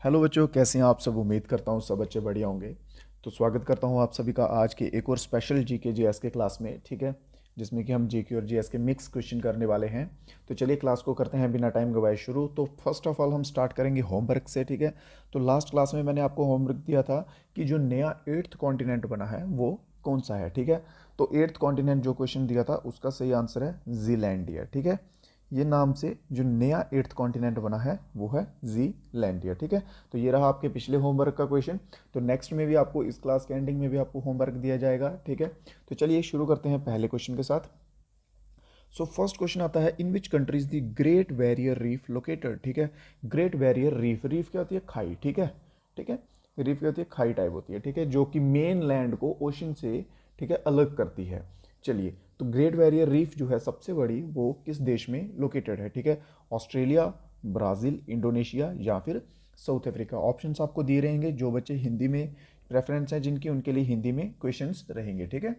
Hello बच्चों, कैसे हैं आप सब। उम्मीद करता हूँ सब बच्चे बढ़िया होंगे। तो स्वागत करता हूँ आप सभी का आज के एक और स्पेशल जीके जीएस के क्लास में, ठीक है, जिसमें कि हम जीके और जीएस के मिक्स क्वेश्चन करने वाले हैं। तो चलिए क्लास को करते हैं बिना टाइम गवाए शुरू। तो फर्स्ट ऑफ ऑल हम स्टार्ट करेंगे होमवर्क से, ठीक है। तो लास्ट क्लास में मैंने आपको होमवर्क दिया था कि जो नया एट्थ कॉन्टिनेंट बना है वो कौन सा है, ठीक है। तो एट्थ कॉन्टिनेंट जो क्वेश्चन दिया था उसका सही आंसर है जीलैंडिया, ठीक है। ये नाम से जो नया एट्थ कॉन्टिनेंट बना है वो है जीलैंडिया, ठीक है। तो ये रहा आपके पिछले होमवर्क का क्वेश्चन। तो नेक्स्ट में भी आपको इस क्लास के एंडिंग में भी आपको होमवर्क दिया जाएगा, ठीक है। तो चलिए शुरू करते हैं पहले क्वेश्चन के साथ। सो फर्स्ट क्वेश्चन आता है, in which countries the Great Barrier Reef located, ठीक है। ग्रेट बैरियर रीफ, रीफ क्या होती है, खाई, ठीक है। ठीक है, रीफ क्या होती है, खाई टाइप होती है, ठीक है, जो कि मेन लैंड को ओशन से, ठीक है, अलग करती है। चलिए, तो ग्रेट बैरियर रीफ जो है सबसे बड़ी, वो किस देश में लोकेटेड है, ठीक है। ऑस्ट्रेलिया, ब्राज़ील, इंडोनेशिया या फिर साउथ अफ्रीका। ऑप्शंस आपको दिए रहेंगे। जो बच्चे हिंदी में प्रेफरेंस है जिनकी, उनके लिए हिंदी में क्वेश्चंस रहेंगे, ठीक है।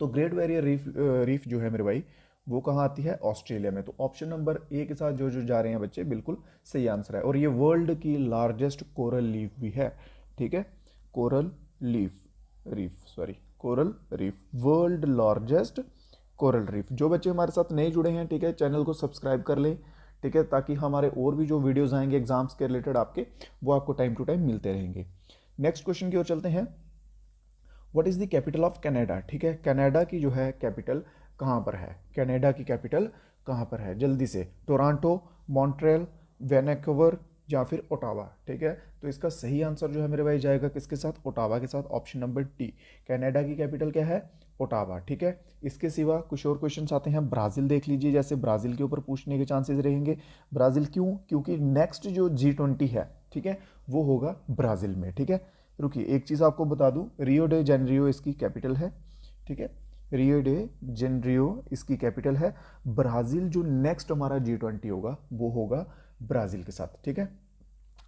तो ग्रेट बैरियर रीफ रीफ जो है मेरे भाई, वो कहाँ आती है, ऑस्ट्रेलिया में। तो ऑप्शन नंबर ए के साथ जो जो जा रहे हैं बच्चे, बिल्कुल सही आंसर है। और ये वर्ल्ड की लार्जेस्ट कोरल लीफ भी है, ठीक है। Coral leaf reef, sorry, coral reef, world largest coral reef. जो बच्चे हमारे साथ नए जुड़े हैं, ठीक है, चैनल को सब्सक्राइब कर लें, ठीक है, ताकि हमारे और भी जो वीडियोस आएंगे एग्जाम्स के रिलेटेड आपके, वो आपको टाइम टू टाइम मिलते रहेंगे। नेक्स्ट क्वेश्चन की ओर चलते हैं। What is the capital of Canada, ठीक है। कनाडा की जो है कैपिटल कहाँ पर है, कनाडा की कैपिटल कहाँ पर है, जल्दी से। टोरंटो, मॉन्ट्रियल, वैनकूवर या फिर ओटावा, ठीक है। तो इसका सही आंसर जो है मेरे भाई जाएगा किसके साथ, ओटावा के साथ, ऑप्शन नंबर टी। कनाडा की कैपिटल क्या है, ओटावा, ठीक है। इसके सिवा कुछ और क्वेश्चंस आते हैं। ब्राज़ील देख लीजिए, जैसे ब्राज़ील के ऊपर पूछने के चांसेस रहेंगे। ब्राज़ील क्यों, क्योंकि नेक्स्ट जो G20 है, ठीक है, वो होगा ब्राज़ील में, ठीक है। रुकिए, एक चीज़ आपको बता दूं, रियो डे जेनरियो इसकी कैपिटल है, ठीक है। रियो डे जेनरियो इसकी कैपिटल है। ब्राज़ील जो नेक्स्ट हमारा G20 होगा वो होगा ब्राज़ील के साथ, ठीक है।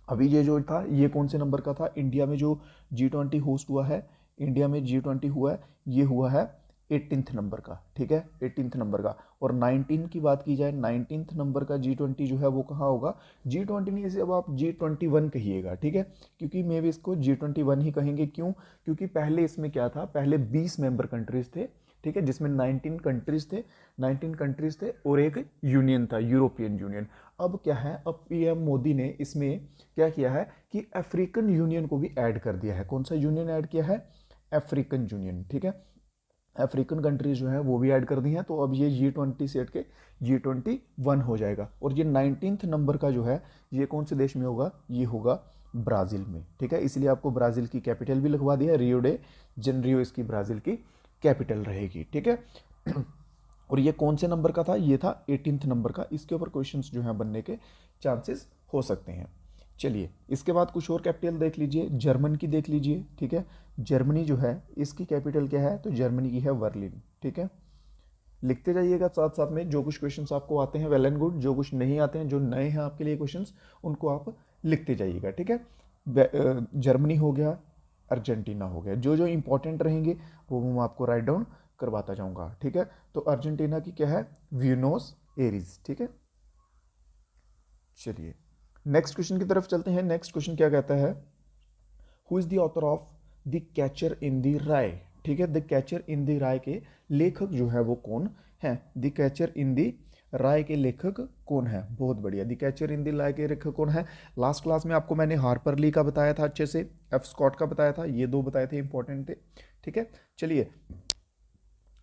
अभी ये जो था, ये कौन से नंबर का था, इंडिया में जो G20 होस्ट हुआ है, इंडिया में G20 हुआ है, ये हुआ है 18th नंबर का, ठीक है, 18th नंबर का। और 19 की बात की जाए, 19th नंबर का G20 जो है वो कहाँ होगा, G20 नहीं, इसे अब आप G21 कहिएगा, ठीक है। क्योंकि मे भी इसको G21 ही कहेंगे, क्यों, क्योंकि पहले इसमें क्या था, पहले 20 मेंबर कंट्रीज थे, ठीक है, जिसमें 19 कंट्रीज थे, 19 कंट्रीज थे और एक यूनियन था, यूरोपियन यूनियन। अब क्या है, अब पीएम मोदी ने इसमें क्या किया है कि अफ्रीकन यूनियन को भी ऐड कर दिया है। कौन सा यूनियन ऐड किया है, अफ्रीकन यूनियन, ठीक है। अफ्रीकन कंट्रीज जो है वो भी ऐड कर दी हैं। तो अब ये G20 से हट के G21 हो जाएगा। और ये 19th नंबर का जो है, ये कौन से देश में होगा, ये होगा ब्राज़ील में, ठीक है। इसलिए आपको ब्राज़ील की कैपिटल भी लिखवा दिया, रियो डे जनरियो इसकी ब्राज़ील की कैपिटल रहेगी, ठीक है। और ये कौन से नंबर का था, ये था 18th नंबर का। इसके ऊपर क्वेश्चंस जो हैं बनने के चांसेस हो सकते हैं। चलिए, इसके बाद कुछ और कैपिटल देख लीजिए, जर्मन की देख लीजिए, ठीक है। जर्मनी जो है इसकी कैपिटल क्या है, तो जर्मनी की है बर्लिन, ठीक है। लिखते जाइएगा साथ साथ में, जो कुछ क्वेश्चंस आपको आते हैं वेल एंड गुड, जो कुछ नहीं आते हैं, जो नए हैं आपके लिए क्वेश्चंस, उनको आप लिखते जाइएगा, ठीक है। जर्मनी हो गया, अर्जेंटीना हो गया, जो जो इंपॉर्टेंट रहेंगे वो मैं आपको राइट डाउन करवाता जाऊंगा, ठीक है। तो अर्जेंटीना की क्या है, व्यूनोस एरीज, ठीक है। चलिए नेक्स्ट क्वेश्चन की तरफ चलते हैं। नेक्स्ट क्वेश्चन क्या कहता है, who is the author of The Catcher in the Rye, ठीक है। The Catcher in the Rye के लेखक जो है वो कौन है, The Catcher in the Rye के लेखक कौन है, बहुत बढ़िया। The Catcher in the Rye के लेखक कौन है, लास्ट क्लास में आपको मैंने हार्पर ली का बताया था अच्छे से, एफ स्कॉट का बताया था, ये दो बताए थे, इंपॉर्टेंट थे, ठीक है। चलिए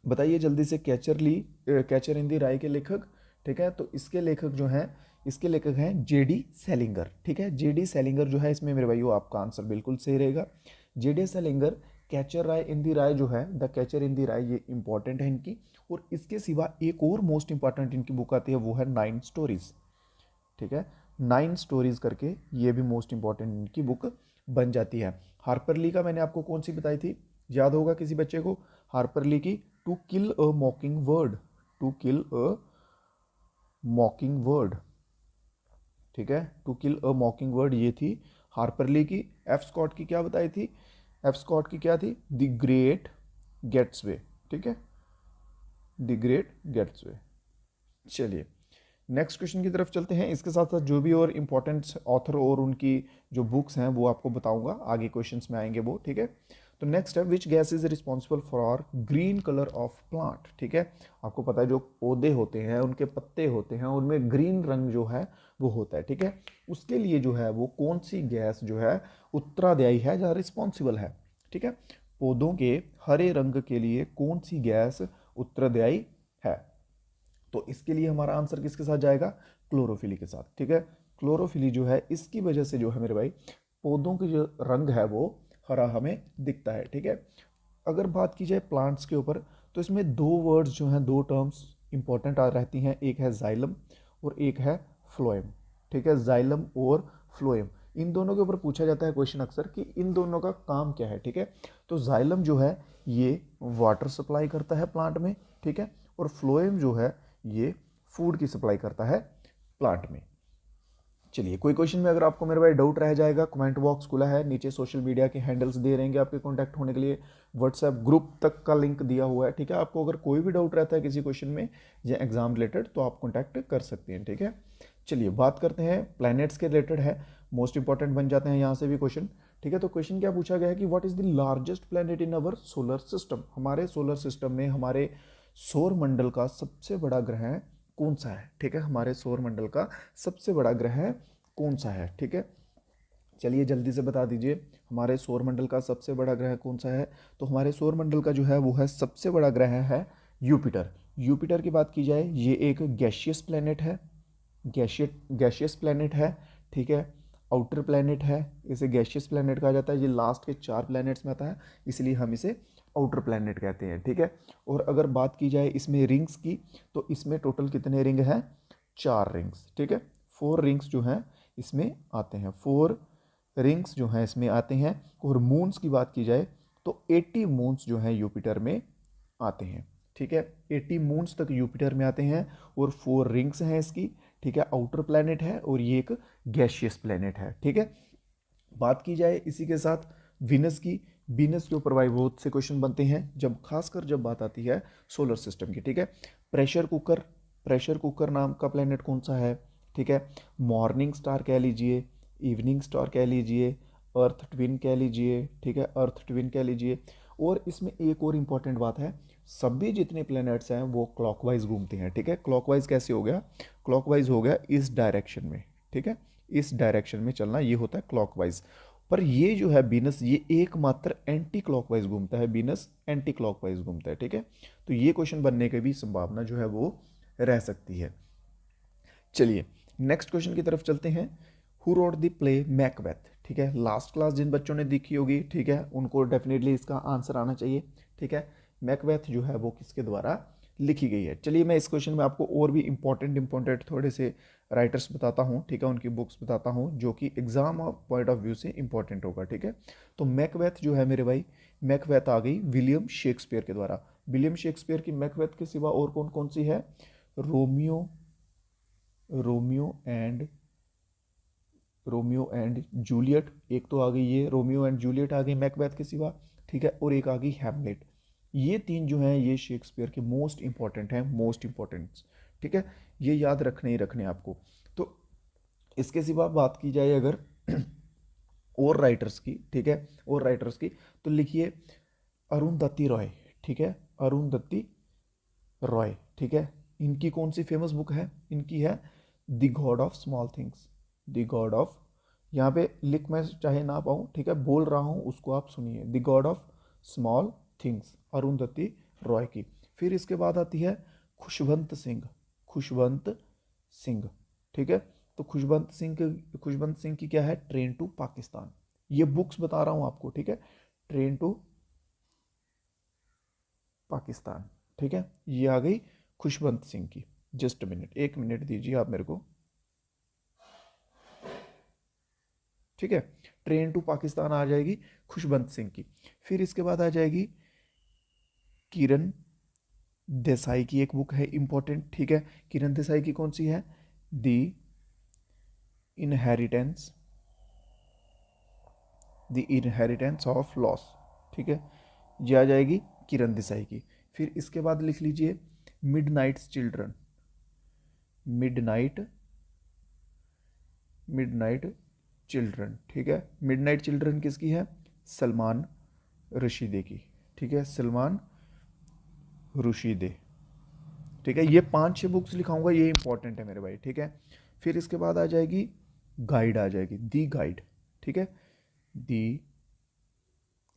बताइए जल्दी से, कैचर इन दी राय के लेखक, ठीक है। तो इसके लेखक जो हैं, इसके लेखक हैं जेडी सेलिंगर, ठीक है। जेडी सेलिंगर जो है, इसमें मेरे भाइयों आपका आंसर बिल्कुल सही रहेगा। जेडी सेलिंगर, कैचर राय इन दी राय जो है, द कैचर इन दी राय, ये इंपॉर्टेंट है इनकी। और इसके सिवा एक और मोस्ट इंपॉर्टेंट इनकी बुक आती है, वो है 9 स्टोरीज, ठीक है। 9 स्टोरीज करके ये भी मोस्ट इंपॉर्टेंट इनकी बुक बन जाती है। हार्पर ली का मैंने आपको कौन सी बताई थी, याद होगा किसी बच्चे को, हार्पर ली की to kill a mockingbird, to kill a mockingbird, ठीक है। टू किल अ मॉकिंग वर्ड ये थी हार्पर ली की। एफ स्कॉट की क्या बताई थी, एफ स्कॉट की क्या थी, द ग्रेट गेट्सवे, ठीक है, द ग्रेट गेट्सवे। चलिए नेक्स्ट क्वेश्चन की तरफ चलते हैं। इसके साथ साथ जो भी और इम्पोर्टेंट ऑथर और उनकी जो बुक्स हैं वो आपको बताऊंगा, आगे क्वेश्चंस में आएंगे वो, ठीक है। तो नेक्स्ट है विच gas is responsible for green colour of plant, ठीक है। आपको पता है जो पौधे होते हैं उनके पत्ते होते हैं उनमें ग्रीन रंग जो है वो होता है, ठीक है। उसके लिए जो है वो कौन सी गैस जो है उत्तरदायी है या रिस्पॉन्सिबल है, ठीक है। पौधों के हरे रंग के लिए कौन सी गैस उत्तरदायी है, तो इसके लिए हमारा आंसर किसके साथ जाएगा, क्लोरोफिली के साथ, ठीक है। क्लोरोफिली जो है इसकी वजह से जो है मेरे भाई पौधों की जो रंग है वो हरा हमें दिखता है, ठीक है। अगर बात की जाए प्लांट्स के ऊपर तो इसमें दो वर्ड्स जो हैं, दो टर्म्स इंपॉर्टेंट आ रहती हैं, एक है जाइलम और एक है फ्लोएम, ठीक है। जाइलम और फ्लोएम इन दोनों के ऊपर पूछा जाता है क्वेश्चन अक्सर कि इन दोनों का काम क्या है, ठीक है। तो जाइलम जो है ये वाटर सप्लाई करता है प्लांट में, ठीक है, और फ्लोएम जो है ये फूड की सप्लाई करता है प्लांट में। चलिए कोई क्वेश्चन में अगर आपको मेरे भाई डाउट रह जाएगा, कमेंट बॉक्स खुला है, नीचे सोशल मीडिया के हैंडल्स दे रहेंगे आपके कांटेक्ट होने के लिए, व्हाट्सएप ग्रुप तक का लिंक दिया हुआ है, ठीक है। आपको अगर कोई भी डाउट रहता है किसी क्वेश्चन में या एग्जाम रिलेटेड तो आप कॉन्टैक्ट कर सकते हैं, ठीक है। चलिए बात करते हैं प्लैनेट्स के रिलेटेड है, मोस्ट इंपॉर्टेंट बन जाते हैं यहाँ से भी क्वेश्चन, ठीक है। तो क्वेश्चन क्या पूछा गया है कि what is the largest planet in our solar system, हमारे सोलर सिस्टम में हमारे सौर मंडल का सबसे बड़ा ग्रह कौन सा है, ठीक है। हमारे सौर मंडल का सबसे बड़ा ग्रह कौन सा है, ठीक है। चलिए जल्दी से बता दीजिए हमारे सौर मंडल का सबसे बड़ा ग्रह कौन सा है। तो हमारे सौर मंडल का जो है वो है सबसे बड़ा ग्रह है यूपिटर। यूपिटर की बात की जाए ये एक गैशियस प्लैनेट है, गैशियस प्लैनेट है, ठीक है। आउटर प्लैनेट है, इसे गैशियस प्लैनेट कहा जाता है, ये लास्ट के 4 प्लैनेट्स में आता है इसलिए हम इसे आउटर प्लैनेट कहते हैं, ठीक है। और अगर बात की जाए इसमें रिंग्स की तो इसमें टोटल कितने रिंग हैं, 4 रिंग्स, ठीक है। 4 रिंग्स जो हैं इसमें आते हैं, 4 रिंग्स जो हैं इसमें आते हैं। और मून्स की बात की जाए तो 80 मून्स जो हैं यूपिटर में आते हैं, ठीक है। 80 मून्स तक यूपिटर में आते हैं और 4 रिंग्स हैं इसकी, ठीक है। आउटर प्लैनेट है और ये एक गैशियस प्लैनेट है, ठीक है। बात की जाए इसी के साथ विनस की, विनस के ऊपर भाई बहुत से क्वेश्चन बनते हैं जब खासकर जब बात आती है सोलर सिस्टम की, ठीक है। प्रेशर कुकर नाम का प्लैनेट कौन सा है, ठीक है। मॉर्निंग स्टार कह लीजिए, इवनिंग स्टार कह लीजिए, अर्थ ट्विन कह लीजिए, ठीक है, अर्थ ट्विन कह लीजिए। और इसमें एक और इम्पॉर्टेंट बात है, सभी जितने प्लैनेट्स हैं वो क्लॉकवाइज घूमते हैं, ठीक है। क्लॉकवाइज कैसे हो गया, क्लॉकवाइज हो गया इस डायरेक्शन में, ठीक है, इस डायरेक्शन में चलना, ये होता है क्लॉकवाइज। पर ये जो है बीनस ये एकमात्र एंटी क्लॉकवाइज घूमता है, बीनस एंटी क्लॉकवाइज घूमता है, ठीक है। तो ये क्वेश्चन बनने की भी संभावना जो है वो रह सकती है। चलिए नेक्स्ट क्वेश्चन की तरफ चलते हैं। Who wrote the play Macbeth, ठीक है। लास्ट क्लास जिन बच्चों ने देखी होगी, ठीक है, उनको डेफिनेटली इसका आंसर आना चाहिए, ठीक है। मैकबेथ जो है वो किसके द्वारा लिखी गई है। चलिए मैं इस क्वेश्चन में आपको और भी इंपॉर्टेंट थोड़े से राइटर्स बताता हूँ, ठीक है, उनकी बुक्स बताता हूँ जो कि एग्जाम पॉइंट ऑफ व्यू से इंपॉर्टेंट होगा, ठीक है। तो मैकबेथ जो है मेरे भाई, मैकबेथ आ गई विलियम शेक्सपियर के द्वारा। विलियम शेक्सपियर की मैकबेथ के सिवा और कौन कौन सी है, रोमियो एंड जूलियट, एक तो आ गई ये रोमियो एंड जूलियट आ गई मैकबेथ के सिवा, ठीक है। और एक आ गई हैमलेट। ये 3 जो हैं ये शेक्सपियर के मोस्ट इंपॉर्टेंट हैं, मोस्ट इंपॉर्टेंट, ठीक है। ये याद रखने ही रखने आपको। तो इसके सिवा बात की जाए अगर और राइटर्स की, ठीक है, और राइटर्स की, तो लिखिए अरुंधति रॉय, ठीक है, अरुंधति रॉय, ठीक है। इनकी कौन सी फेमस बुक है, इनकी है the God of small things, the God of, यहाँ पे लिख मैं चाहे ना पाऊँ, ठीक है, बोल रहा हूँ उसको आप सुनिए, the God of small things, Arundhati Roy की। फिर इसके बाद आती है खुशवंत सिंह, ठीक है। तो खुशवंत सिंह की क्या है, ट्रेन टू पाकिस्तान, ये बुक्स बता रहा हूँ आपको, ठीक है, ट्रेन टू पाकिस्तान, ठीक है। ये आ गई खुशवंत सिंह की। जस्ट मिनट, 1 मिनट दीजिए आप मेरे को, ठीक है। ट्रेन टू पाकिस्तान आ जाएगी खुशवंत सिंह की। फिर इसके बाद आ जाएगी किरण देसाई की एक बुक है इंपॉर्टेंट, ठीक है। किरण देसाई की कौन सी है, द इनहेरिटेंस ऑफ लॉस, ठीक है, ये आ जाएगी किरण देसाई की। फिर इसके बाद लिख लीजिए मिडनाइट्स चिल्ड्रन, मिडनाइट चिल्ड्रन, ठीक है। मिडनाइट चिल्ड्रन किसकी है? सलमान रुश्दी की, ठीक है, सलमान रुश्दी, ठीक है। ये 5-6 बुक्स लिखाऊंगा, ये इंपॉर्टेंट है मेरे भाई, ठीक है। फिर इसके बाद आ जाएगी गाइड, आ जाएगी दी गाइड, ठीक है, दी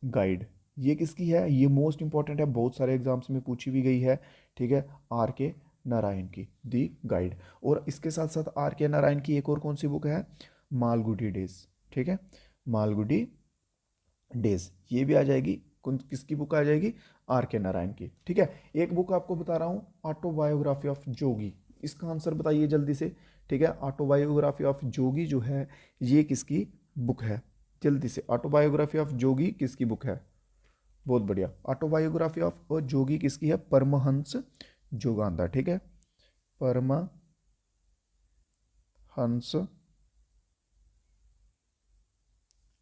गाइड। ये किसकी है? ये मोस्ट इंपॉर्टेंट है, बहुत सारे एग्जाम्स में पूछी भी गई है, ठीक है, आर के नारायण की दी गाइड। और इसके साथ साथ आर के नारायण की एक और कौन सी बुक है? मालगुडी डेज, ठीक है, मालगुडी डेज, ये भी आ जाएगी। किसकी बुक आ जाएगी? आर के नारायण की, ठीक है। एक बुक आपको बता रहा हूँ, ऑटोबायोग्राफी ऑफ जोगी, इसका आंसर बताइए जल्दी से, ठीक है। ऑटोबायोग्राफी ऑफ जोगी जो है ये किसकी बुक है? जल्दी से, ऑटोबायोग्राफी ऑफ जोगी किसकी बुक है? बहुत बढ़िया, ऑटोबायोग्राफी ऑफ जोगी किसकी है? परमहंस जोगानंदा, ठीक है, परमहंस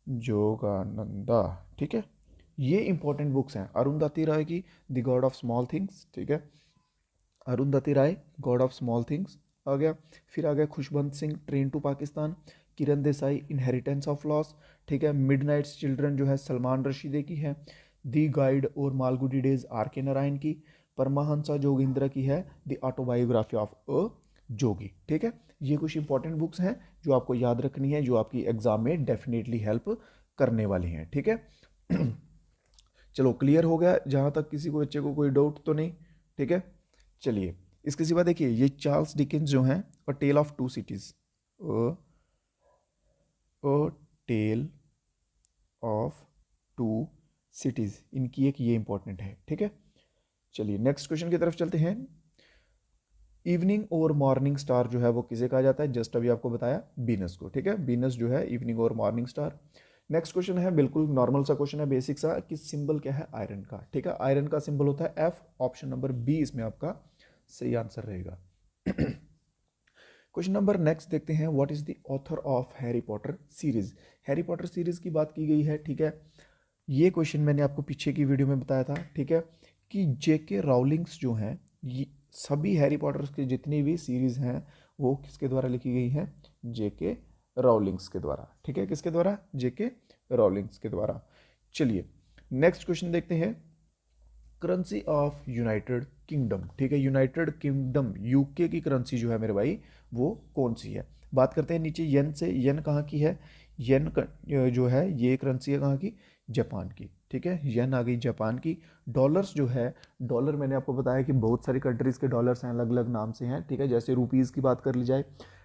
जोगानंदा, ठीक है। ये इंपॉर्टेंट बुक्स हैं। अरुंधति राय की the God of small things, ठीक है, Arundhati Roy God of small things आ गया। फिर आ गया Khushwant Singh train to Pakistan, Kiran Desai inheritance of loss, ठीक है। मिडनाइट्स चिल्ड्रन जो है सलमान रुश्दी की है। दी गाइड और मालगुडी डेज आर के नारायण की। परमहंसा जोगिंद्र की है द ऑटोबायोग्राफी ऑफ अ जोगी, ठीक है। ये कुछ इंपॉर्टेंट बुक्स हैं जो आपको याद रखनी है, जो आपकी एग्जाम में डेफिनेटली हेल्प करने वाली हैं, ठीक है। चलो क्लियर हो गया, जहां तक किसी को बच्चे को कोई डाउट तो नहीं, ठीक है। चलिए इसके सिवा देखिए, ये चार्ल्स डिकेंस जो हैं, A Tale of Two Cities, A Tale of Two Cities, इनकी एक ये इंपॉर्टेंट है, ठीक है। चलिए नेक्स्ट क्वेश्चन की तरफ चलते हैं। इवनिंग और मॉर्निंग स्टार जो है वो किसे कहा जाता है? जस्ट अभी आपको बताया, वीनस को, ठीक है। वीनस जो है इवनिंग और मॉर्निंग स्टार। नेक्स्ट क्वेश्चन है बिल्कुल नॉर्मल सा क्वेश्चन है, बेसिक सा, कि सिंबल क्या है आयरन का, ठीक है। आयरन का सिंबल होता है एफ, ऑप्शन नंबर बी इसमें आपका सही आंसर रहेगा। क्वेश्चन नंबर नेक्स्ट देखते हैं, what is the author of Harry Potter series? Harry Potter series की बात की गई है, ठीक है। ये क्वेश्चन मैंने आपको पीछे की वीडियो में बताया था, ठीक है, कि जेके राउलिंग्स जो हैं, सभी हैरी पॉटर के जितनी भी सीरीज हैं वो किसके द्वारा लिखी गई हैं? जेके राउलिंग्स के द्वारा, ठीक है। किसके द्वारा? जेके राउलिंग्स के द्वारा। चलिए नेक्स्ट क्वेश्चन देखते हैं, करेंसी ऑफ यूनाइटेड किंगडम, ठीक है। यूनाइटेड किंगडम यूके की करेंसी जो है मेरे भाई वो कौन सी है? बात करते हैं नीचे येन से। येन कहाँ की है? येन जो है ये करेंसी है कहाँ की? जापान की, ठीक है। येन आ गई जापान की। डॉलर्स जो है, डॉलर मैंने आपको बताया कि बहुत सारी कंट्रीज़ के डॉलर्स हैं, अलग अलग नाम से हैं, ठीक है। जैसे रुपीज़ की बात कर ली जाए,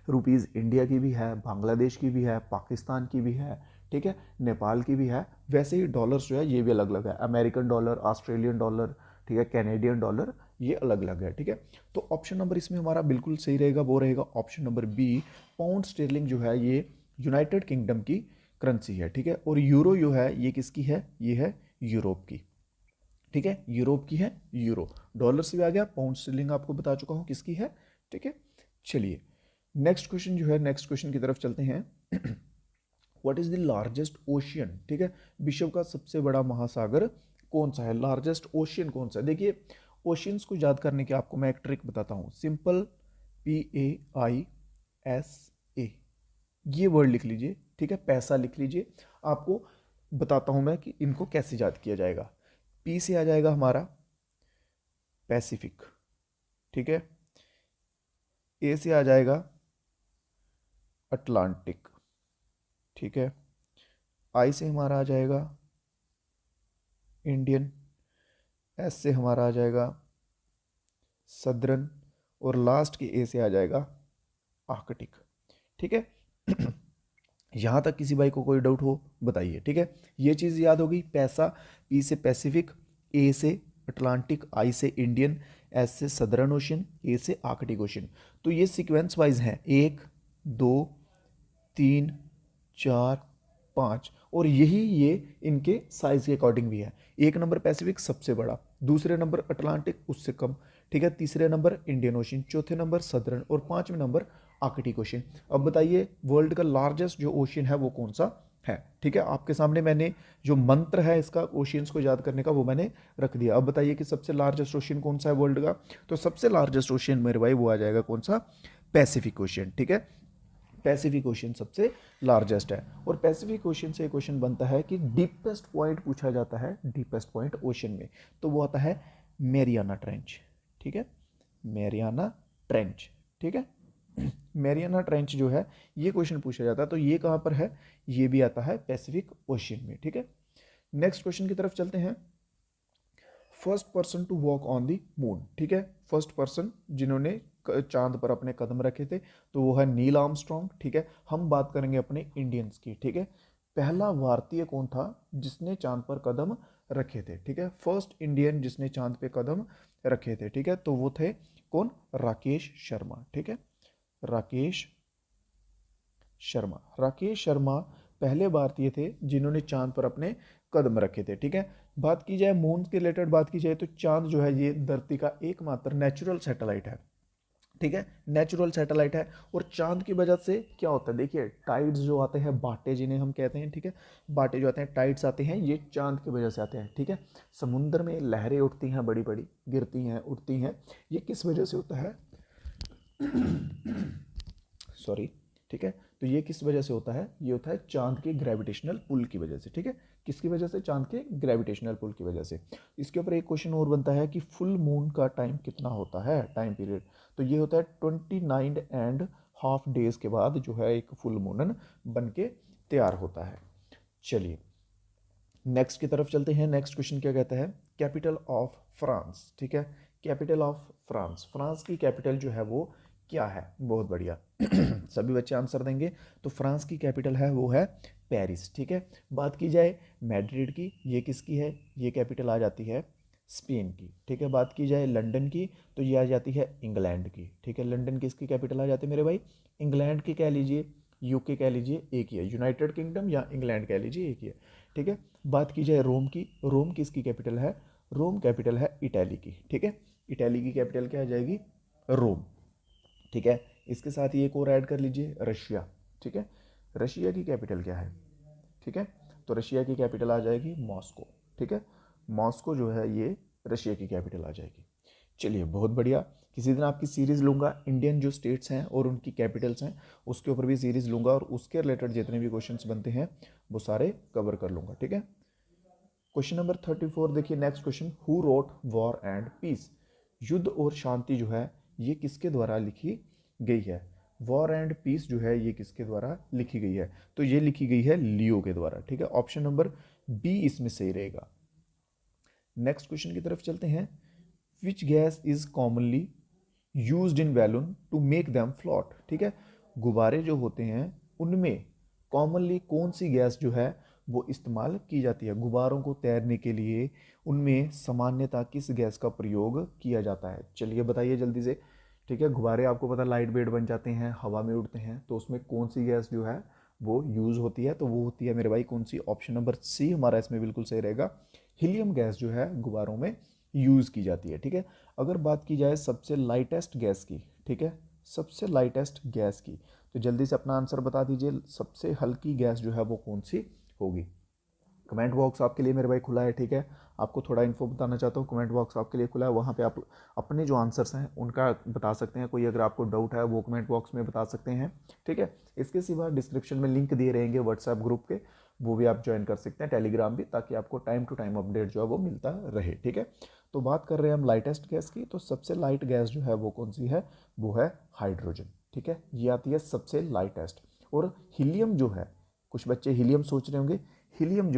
रुपीज़ इंडिया की भी है, बांग्लादेश की भी है, पाकिस्तान की भी है, ठीक है, नेपाल की भी है। वैसे ही डॉलर्स जो है ये भी अलग अलग है, अमेरिकन डॉलर, ऑस्ट्रेलियन डॉलर, ठीक है, कैनेडियन डॉलर, ये अलग अलग है, ठीक है। तो ऑप्शन नंबर इसमें हमारा बिल्कुल सही रहेगा, वो रहेगा ऑप्शन नंबर बी। पाउंड स्टेरलिंग जो है ये यूनाइटेड किंगडम की करेंसी है, ठीक है। और यूरो जो है ये किसकी है? ये है यूरोप की, ठीक है, यूरोप की है यूरो। डॉलर से भी आ गया, पाउंड स्टेरलिंग आपको बता चुका हूं किसकी है, ठीक है। चलिए नेक्स्ट क्वेश्चन जो है, नेक्स्ट क्वेश्चन की तरफ चलते हैं। What is the largest ocean, ठीक है, विश्व का सबसे बड़ा महासागर कौन सा है? लार्जेस्ट ओशियन कौन सा है? देखिए ओशियंस को याद करने के आपको मैं एक ट्रिक बताता हूँ, सिंपल PAISA, ये वर्ड लिख लीजिए, ठीक है, पैसा लिख लीजिए। आपको बताता हूं मैं कि इनको कैसे याद किया जाएगा। पी से आ जाएगा हमारा पैसिफिक, ठीक है। ए से आ जाएगा अटलांटिक, ठीक है। आई से हमारा आ जाएगा इंडियन, एस से हमारा आ जाएगा सदर्न, और लास्ट के ए से आ जाएगा आर्कटिक, ठीक है। यहां तक किसी भाई को कोई डाउट हो बताइए, ठीक है। ये चीज़ याद होगी, पैसा, पी से पैसिफिक, ए से अटलांटिक, आई से इंडियन, एस से सदर्न ओशन, ए से आर्कटिक ओशन। तो ये सीक्वेंस वाइज हैं, 1 2 3 4 5, और यही ये इनके साइज के अकॉर्डिंग भी है। 1 नंबर पैसिफिक सबसे बड़ा, दूसरे नंबर अटलांटिक उससे कम, ठीक है, तीसरे नंबर इंडियन ओशन, चौथे नंबर सदर्न, और 5वें नंबर आर्कटिक ओशन। अब बताइए वर्ल्ड का लार्जेस्ट जो ओशन है वो कौन सा है, ठीक है। आपके सामने मैंने जो मंत्र है इसका ओशियंस को याद करने का वो मैंने रख दिया। अब बताइए कि सबसे लार्जेस्ट ओशन कौन सा है वर्ल्ड का? तो सबसे लार्जेस्ट ओशन मेरे भाई वो आ जाएगा कौन सा? पैसिफिक ओशियन, ठीक है। पैसिफिक ओशियन सबसे लार्जेस्ट है। और पैसिफिक ओशियन से एक क्वेश्चन बनता है कि डीपेस्ट पॉइंट पूछा जाता है डीपेस्ट पॉइंट ओशियन में, तो वो आता है मैरियाना ट्रेंच, ठीक है, मैरियाना ट्रेंच, ठीक है। मैरियाना ट्रेंच जो है ये क्वेश्चन पूछा जाता है, तो ये कहाँ पर है, ये भी आता है पैसिफिक ओशियन में, ठीक है। नेक्स्ट क्वेश्चन की तरफ चलते हैं। First person to walk on the moon, ठीक है, फर्स्ट पर्सन जिन्होंने चांद पर अपने कदम रखे थे, तो वो है नील आर्मस्ट्रॉन्ग, ठीक है। हम बात करेंगे अपने इंडियंस की, ठीक है। पहला भारतीय कौन था जिसने चांद पर कदम रखे थे, ठीक है, फर्स्ट इंडियन जिसने चांद पे कदम रखे थे, ठीक है, तो वो थे कौन, राकेश शर्मा, ठीक है, राकेश शर्मा। राकेश शर्मा पहले भारतीय थे जिन्होंने चांद पर अपने कदम रखे थे, ठीक है। बात की जाए मून के रिलेटेड बात की जाए तो चांद जो है ये धरती का एकमात्र नेचुरल सैटेलाइट है, ठीक है, नेचुरल सैटेलाइट है। और चांद की वजह से क्या होता है, देखिए टाइड्स जो आते हैं, बाटे जिन्हें हम कहते हैं, ठीक है, बाटे जो आते हैं, टाइड्स आते हैं, ये चांद की वजह से आते हैं, ठीक है। समुद्र में लहरें उठती हैं, बड़ी बड़ी गिरती हैं, उठती हैं, ये किस वजह से होता है, सॉरी, ठीक है, तो ये किस वजह से होता है, ये होता है चांद के ग्रेविटेशनल पुल की वजह से, ठीक है, किसकी वजह से, चांद के ग्रेविटेशनल पुल की वजह से। इसके ऊपर एक क्वेश्चन और बनता है कि फुल मून का टाइम कितना होता है, टाइम पीरियड, तो ये होता है 29.5 डेज के बाद जो है एक फुल मून बन के तैयार होता है। चलिए नेक्स्ट की तरफ चलते हैं। नेक्स्ट क्वेश्चन क्या कहता है, कैपिटल ऑफ फ्रांस, ठीक है, कैपिटल ऑफ फ्रांस, फ्रांस की कैपिटल जो है वो क्या है, बहुत बढ़िया सभी बच्चे आंसर देंगे। तो फ्रांस की कैपिटल है वो है पेरिस, ठीक है। बात की जाए मैड्रिड की, ये किसकी है, ये कैपिटल आ जाती है स्पेन की, ठीक है। बात की जाए लंदन की, तो ये आ जाती है इंग्लैंड की, ठीक है। लंदन किसकी कैपिटल आ जाती है मेरे भाई, इंग्लैंड की कह लीजिए, यूके कह लीजिए, एक ही है, यूनाइटेड किंगडम या इंग्लैंड कह लीजिए, एक ही है, ठीक है। बात की जाए रोम की, रोम किसकी कैपिटल है, रोम कैपिटल है इटली की, ठीक है, इटली की कैपिटल क्या आ जाएगी, रोम, ठीक है। इसके साथ ही एक और ऐड कर लीजिए रशिया, ठीक है, रशिया की कैपिटल क्या है, ठीक है, तो रशिया की कैपिटल आ जाएगी मॉस्को, ठीक है, मॉस्को जो है ये रशिया की कैपिटल आ जाएगी। चलिए बहुत बढ़िया, किसी दिन आपकी सीरीज़ लूँगा इंडियन जो स्टेट्स हैं और उनकी कैपिटल्स हैं उसके ऊपर भी सीरीज़ लूँगा, और उसके रिलेटेड जितने भी क्वेश्चंस बनते हैं वो सारे कवर कर लूँगा, ठीक है। क्वेश्चन नंबर 34 देखिए, next question, who wrote war and peace, युद्ध और शांति जो है ये किसके द्वारा लिखी गई है, वॉर एंड पीस जो है ये किसके द्वारा लिखी गई है, तो ये लिखी गई है लियो के द्वारा, ठीक है। ऑप्शन नंबर बी इसमें सही रहेगा। नेक्स्ट क्वेश्चन की तरफ चलते हैं, which gas is commonly used in balloon to make them float, ठीक है, गुब्बारे जो होते हैं उनमें कॉमनली कौन सी गैस जो है वो इस्तेमाल की जाती है, गुब्बारों को तैरने के लिए उनमें सामान्यतः किस गैस का प्रयोग किया जाता है, चलिए बताइए जल्दी से, ठीक है। गुब्बारे आपको पता लाइट वेट बन जाते हैं, हवा में उड़ते हैं, तो उसमें कौन सी गैस जो है वो यूज़ होती है, तो वो होती है मेरे भाई कौन सी, ऑप्शन नंबर सी हमारा इसमें बिल्कुल सही रहेगा, हीलियम गैस जो है गुब्बारों में यूज़ की जाती है, ठीक है। अगर बात की जाए सबसे लाइटेस्ट गैस की, ठीक है, सबसे लाइटेस्ट गैस की, तो जल्दी से अपना आंसर बता दीजिए, सबसे हल्की गैस जो है वो कौन सी होगी। कमेंट बॉक्स आपके लिए मेरे भाई खुला है, ठीक है, आपको थोड़ा इन्फो बताना चाहता हूँ, कमेंट बॉक्स आपके लिए खुला है, वहाँ पे आप अपने जो आंसर्स हैं उनका बता सकते हैं, कोई अगर आपको डाउट है वो कमेंट बॉक्स में बता सकते हैं, ठीक है। इसके सिवा डिस्क्रिप्शन में लिंक दिए रहेंगे व्हाट्सएप ग्रुप के, वो भी आप ज्वाइन कर सकते हैं, टेलीग्राम भी, ताकि आपको टाइम टू टाइम अपडेट जो है वो मिलता रहे, ठीक है। तो बात कर रहे हैं हम लाइटेस्ट गैस की, तो सबसे लाइट गैस जो है वो कौन सी है, वो है हाइड्रोजन, ठीक है, ये आती है सबसे लाइटेस्ट। और हीलियम जो है, कुछ बच्चे हीलियम सोच रहे होंगे, हीलियम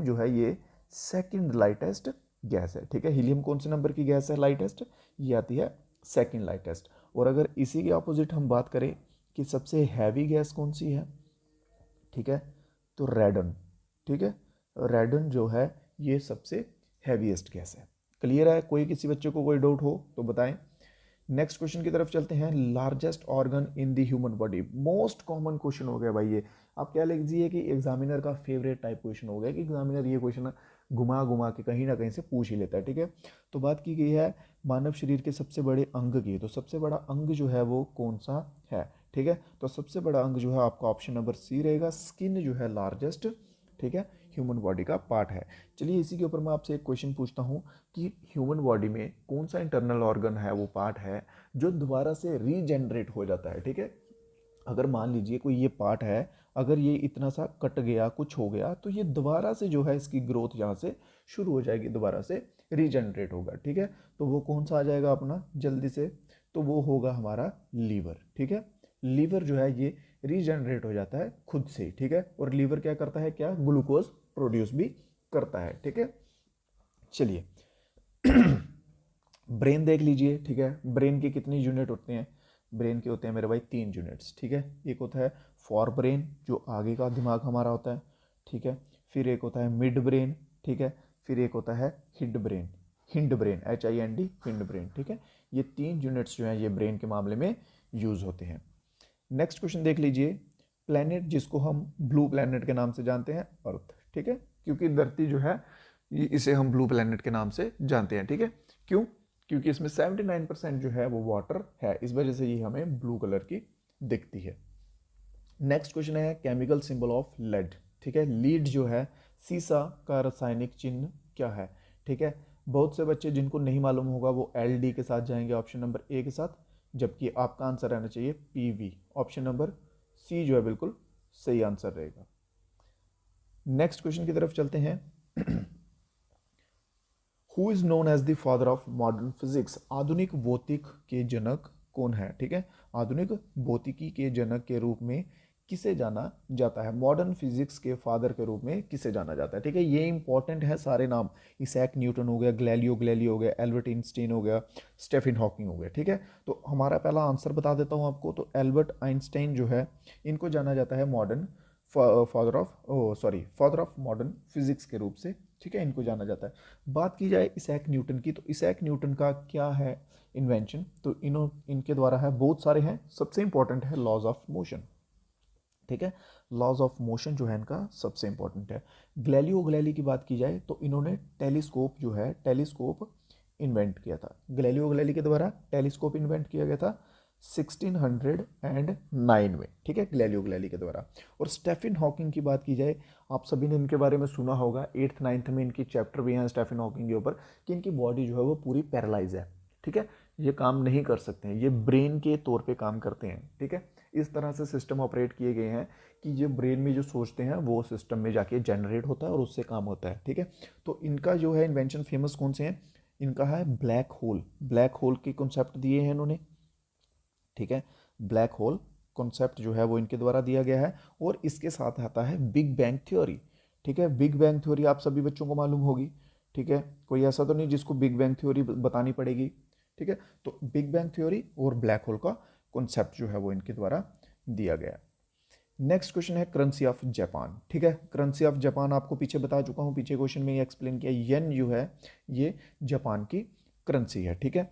जो है ये सेकंड लाइटेस्ट गैस है, ठीक है। हीलियम कौन से नंबर की गैस है लाइटेस्ट, ये आती है सेकंड लाइटेस्ट। और अगर इसी के ऑपोजिट हम बात करें कि सबसे हैवी गैस कौन सी है, ठीक है, तो रेडन, ठीक है, रेडन जो है ये सबसे हैवीएस्ट गैस है। क्लियर है, कोई किसी बच्चे को कोई डाउट हो तो बताएं। नेक्स्ट क्वेश्चन की तरफ चलते हैं, largest organ in the human body, most common question हो गया भाई ये, आप क्या लिख दीजिए कि एग्जामिनर का फेवरेट टाइप क्वेश्चन हो गया, कि एग्जामिनर ये क्वेश्चन घुमा घुमा के कहीं ना कहीं से पूछ ही लेता है, ठीक है। तो बात की गई है मानव शरीर के सबसे बड़े अंग की, तो सबसे बड़ा अंग जो है वो कौन सा है, ठीक है, तो सबसे बड़ा अंग जो है आपका ऑप्शन नंबर सी रहेगा, स्किन जो है लार्जेस्ट, ठीक है, ह्यूमन बॉडी का पार्ट है। चलिए इसी के ऊपर मैं आपसे एक क्वेश्चन पूछता हूँ कि ह्यूमन बॉडी में कौन सा इंटरनल ऑर्गन है, वो पार्ट है जो दोबारा से रीजनरेट हो जाता है, ठीक है। अगर मान लीजिए कोई ये पार्ट है, अगर ये इतना सा कट गया, कुछ हो गया, तो ये दोबारा से जो है इसकी ग्रोथ यहाँ से शुरू हो जाएगी, दोबारा से रीजनरेट होगा, ठीक है। तो वो कौन सा आ जाएगा अपना जल्दी से, तो वो होगा हमारा लीवर, ठीक है। लीवर जो है ये रीजनरेट हो जाता है खुद से ही, ठीक है। और लीवर क्या करता है, क्या ग्लूकोज प्रोड्यूस भी करता है, ठीक है। चलिए ब्रेन देख लीजिए, ठीक है। ब्रेन के कितने यूनिट होते हैं, ब्रेन के होते हैं मेरे भाई 3 यूनिट्स, ठीक है। एक होता है फॉर ब्रेन जो आगे का दिमाग हमारा होता है, ठीक है। फिर एक होता है मिड ब्रेन, ठीक है। फिर एक होता है hind brain, hind brain HIND, hind brain, ठीक है। ये 3 यूनिट्स जो हैं ये ब्रेन के मामले में यूज होते हैं। नेक्स्ट क्वेश्चन देख लीजिए, प्लैनेट जिसको हम ब्लू प्लैनेट के नाम से जानते हैं, अर्थ, ठीक है। क्योंकि धरती जो है इसे हम ब्लू प्लैनेट के नाम से जानते हैं, ठीक है। क्यों, क्योंकि इसमें 79% जो है वो वाटर है, इस वजह से ये हमें ब्लू कलर की दिखती है। नेक्स्ट क्वेश्चन है केमिकल सिंबल ऑफ लेड, ठीक है। लीड जो है सीसा का रासायनिक चिन्ह क्या है, ठीक है। बहुत से बच्चे जिनको नहीं मालूम होगा वो LD के साथ जाएंगे ऑप्शन नंबर A के साथ, जबकि आपका आंसर रहना चाहिए PV, ऑप्शन नंबर C जो है बिल्कुल सही आंसर रहेगा। नेक्स्ट क्वेश्चन की तरफ चलते हैं। Who is known as the father of modern physics, आधुनिक भौतिक के जनक कौन है, ठीक है। आधुनिक भौतिकी के जनक के रूप में किसे जाना जाता है, मॉडर्न फिजिक्स के फादर के रूप में किसे जाना जाता है, ठीक है। ये इंपॉर्टेंट है सारे नाम, इसैक न्यूटन हो गया, गैलीलियो गैलीली हो गया, एल्बर्ट आइंस्टाइन हो गया, स्टीफन हॉकिंग हो गया, ठीक है। तो हमारा पहला आंसर बता देता हूँ आपको, तो एल्बर्ट आइंस्टाइन जो है इनको जाना जाता है modern father of modern physics के रूप से, ठीक है, इनको जाना जाता है। बात की जाए इसैक न्यूटन की, तो इसैक न्यूटन का क्या है इन्वेंशन, तो इनके द्वारा है, बहुत सारे हैं, सबसे इंपॉर्टेंट है लॉज ऑफ मोशन, ठीक है। लॉज ऑफ मोशन जो है इनका सबसे इंपॉर्टेंट है। गैलीलियो गैलीली की बात की जाए तो इन्होंने टेलीस्कोप जो है, टेलीस्कोप इन्वेंट किया था, गैलीलियो गैलीली के द्वारा टेलीस्कोप इन्वेंट किया गया था 1609 में, ठीक है, गैलीलियो गैलीली के द्वारा। और स्टीफन हॉकिंग की बात की जाए, आप सभी ने इनके बारे में सुना होगा, 8th 9th में इनकी चैप्टर भी हैं स्टीफन हॉकिंग के ऊपर, कि इनकी बॉडी जो है वो पूरी पैरालाइज है, ठीक है, ये काम नहीं कर सकते हैं, ये ब्रेन के तौर पे काम करते हैं, ठीक है। इस तरह से सिस्टम ऑपरेट किए गए हैं कि ये ब्रेन में जो सोचते हैं वो सिस्टम में जाके जनरेट होता है और उससे काम होता है, ठीक है। तो इनका जो है इन्वेंशन फेमस कौन से हैं, इनका है ब्लैक होल, ब्लैक होल के कॉन्सेप्ट दिए हैं इन्होंने, ठीक है। ब्लैक होल कॉन्सेप्ट जो है वो इनके द्वारा दिया गया है। और इसके साथ आता है बिग बैंग थ्योरी, ठीक है। बिग बैंग थ्योरी आप सभी बच्चों को मालूम होगी, ठीक है, कोई ऐसा तो नहीं जिसको बिग बैंग थ्योरी बतानी पड़ेगी, ठीक है। तो बिग बैंग थ्योरी और ब्लैक होल का कॉन्सेप्ट जो है वो इनके द्वारा दिया गया। नेक्स्ट क्वेश्चन है करेंसी ऑफ जापान, ठीक है। करेंसी ऑफ जापान आपको पीछे बता चुका हूँ, पीछे क्वेश्चन में ये एक्सप्लेन किया, येन जो है ये जापान की करेंसी है, ठीक है।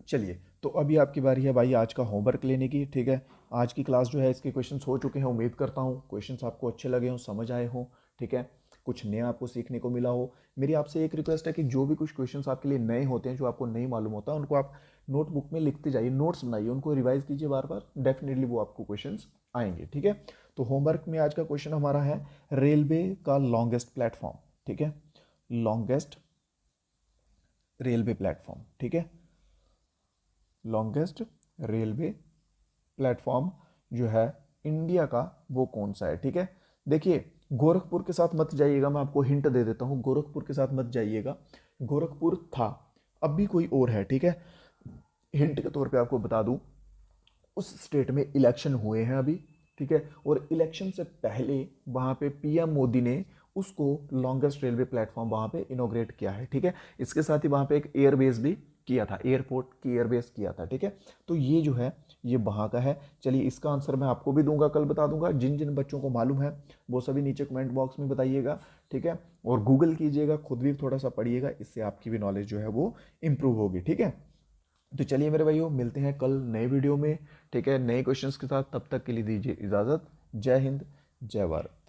चलिए तो अभी आपकी बारी है भाई आज का होमवर्क लेने की, ठीक है। आज की क्लास जो है इसके क्वेश्चंस हो चुके हैं, उम्मीद करता हूँ क्वेश्चंस आपको अच्छे लगे हों, समझ आए हों, ठीक है, कुछ नया आपको सीखने को मिला हो। मेरी आपसे एक रिक्वेस्ट है कि जो भी कुछ क्वेश्चंस आपके लिए नए होते हैं, जो आपको नहीं मालूम होता, उनको आप नोटबुक में लिखते जाइए, नोट्स बनाइए, उनको रिवाइज कीजिए बार बार, डेफिनेटली वो आपको क्वेश्चंस आएंगे, ठीक है। तो होमवर्क में आज का क्वेश्चन हमारा है रेलवे का लॉन्गेस्ट प्लेटफॉर्म, ठीक है, लॉन्गेस्ट रेलवे प्लेटफॉर्म, ठीक है, लॉन्गेस्ट रेलवे प्लेटफॉर्म जो है इंडिया का वो कौन सा है, ठीक है। देखिए गोरखपुर के साथ मत जाइएगा, मैं आपको हिंट दे देता हूँ, गोरखपुर के साथ मत जाइएगा, गोरखपुर था, अब भी कोई और है, ठीक है। हिंट के तौर पे आपको बता दूं, उस स्टेट में इलेक्शन हुए हैं अभी, ठीक है, और इलेक्शन से पहले वहाँ पे PM मोदी ने उसको लॉन्गेस्ट रेलवे प्लेटफॉर्म वहाँ पे इनोग्रेट किया है, ठीक है। इसके साथ ही वहाँ पे एक एयरबेस भी किया था, एयरपोर्ट की एयरबेस किया था, ठीक है। तो ये जो है ये वहाँ का है। चलिए इसका आंसर मैं आपको भी दूंगा, कल बता दूंगा, जिन जिन बच्चों को मालूम है वो सभी नीचे कमेंट बॉक्स में बताइएगा, ठीक है। और गूगल कीजिएगा, खुद भी थोड़ा सा पढ़िएगा, इससे आपकी भी नॉलेज जो है वो इम्प्रूव होगी, ठीक है। तो चलिए मेरे भाइयों मिलते हैं कल नए वीडियो में, ठीक है, नए क्वेश्चंस के साथ, तब तक के लिए दीजिए इजाज़त। जय हिंद, जय भारत।